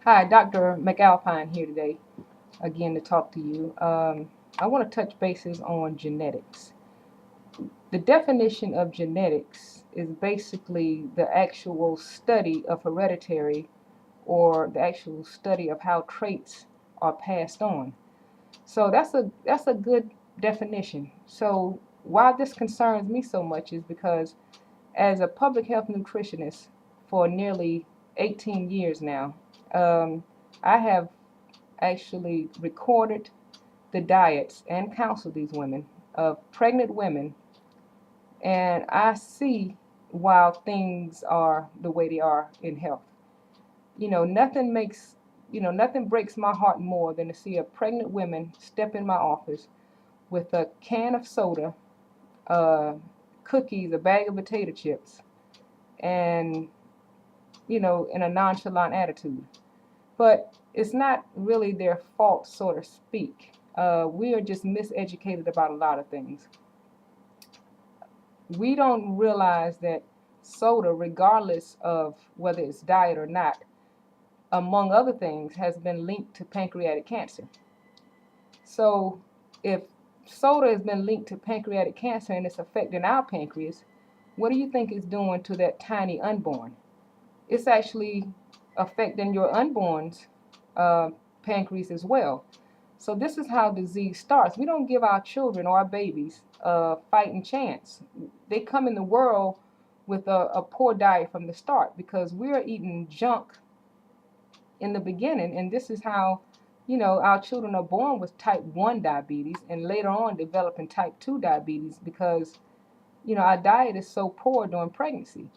Hi, Dr. MacAlpine here today, again to talk to you. I want to touch bases on genetics. The definition of genetics is basically the actual study of hereditary or the actual study of how traits are passed on. So that's a good definition. So why this concerns me so much is because as a public health nutritionist for nearly 18 years now, I have actually recorded the diets and counseled these women of pregnant women, and I see why things are the way they are in health. Nothing makes nothing breaks my heart more than to see a pregnant woman step in my office with a can of soda, uh, cookies, a bag of potato chips, and in a nonchalant attitude. But it's not really their fault, so to speak. We are just miseducated about a lot of things. We don't realize that soda, regardless of whether it's diet or not, among other things, has been linked to pancreatic cancer. So if soda has been linked to pancreatic cancer and it's affecting our pancreas, what do you think it's doing to that tiny unborn? It's actually affecting your unborn's uh, pancreas as well. So this is how disease starts. We don't give our children or our babies a fighting chance. They come in the world with a poor diet from the start because we're eating junk in the beginning, and this is how our children are born with type 1 diabetes and later on developing type 2 diabetes because our diet is so poor during pregnancy.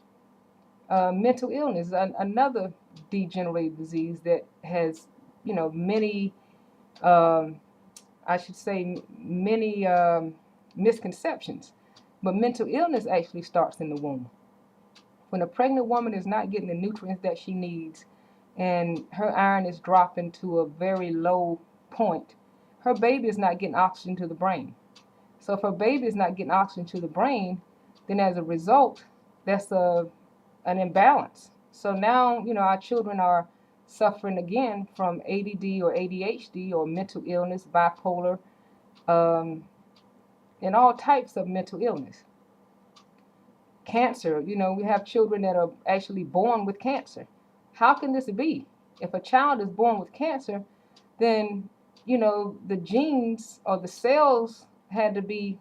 Mental illness, another degenerative disease that has many um, I should say many misconceptions. But mental illness actually starts in the womb. When a pregnant woman is not getting the nutrients that she needs and her iron is dropping to a very low point, her baby is not getting oxygen to the brain. So if her baby is not getting oxygen to the brain, then as a result, that's an imbalance. So now, our children are suffering again from ADD or ADHD or mental illness, bipolar, um, and all types of mental illness. Cancer, we have children that are actually born with cancer. How can this be? If a child is born with cancer, then, the genes or the cells had to be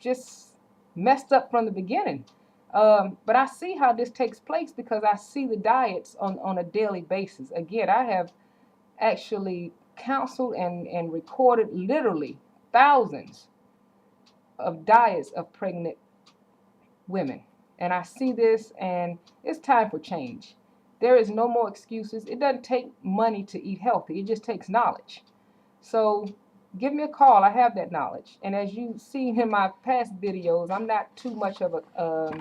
just messed up from the beginning. But I see how this takes place because I see the diets on a daily basis. Again, I have actually counseled and recorded literally thousands of diets of pregnant women. And I see this, and it's time for change. There is no more excuses. It doesn't take money to eat healthy, it just takes knowledge. So give me a call. I have that knowledge. And as you've seen in my past videos, I'm not too much of a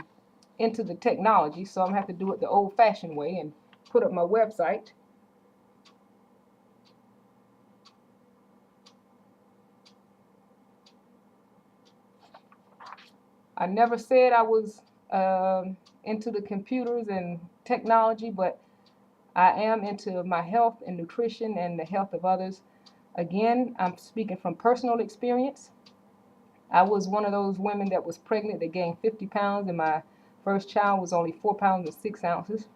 into the technology, so I'm gonna have to do it the old-fashioned way and put up my website. I never said I was into the computers and technology, but I am into my health and nutrition and the health of others. Again, I'm speaking from personal experience. I was one of those women that was pregnant that gained 50 pounds, and my first child was only 4 pounds and 6 ounces.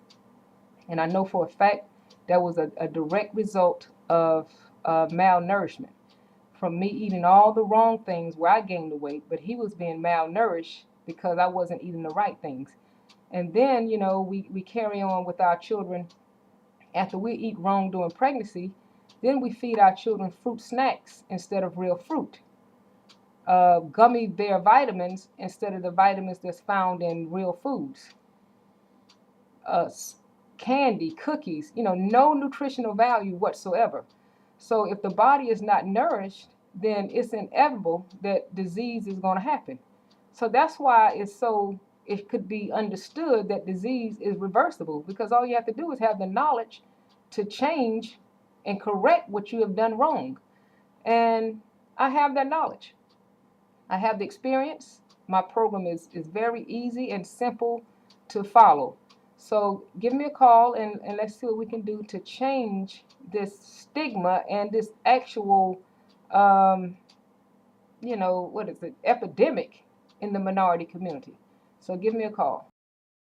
And I know for a fact that was a direct result of malnourishment from me eating all the wrong things where I gained the weight, but he was being malnourished because I wasn't eating the right things. And then, we carry on with our children after we eat wrong during pregnancy, then we feed our children fruit snacks instead of real fruit. Gummy bear vitamins instead of the vitamins that's found in real foods. Uh, Candy, cookies, no nutritional value whatsoever. So if the body is not nourished, then it's inevitable that disease is going to happen. So that's why it could be understood that disease is reversible because all you have to do is have the knowledge to change and correct what you have done wrong. And I have that knowledge. I have the experience. My program is very easy and simple to follow. So give me a call, and let's see what we can do to change this stigma and this actual, um, what is it, epidemic in the minority community. So give me a call.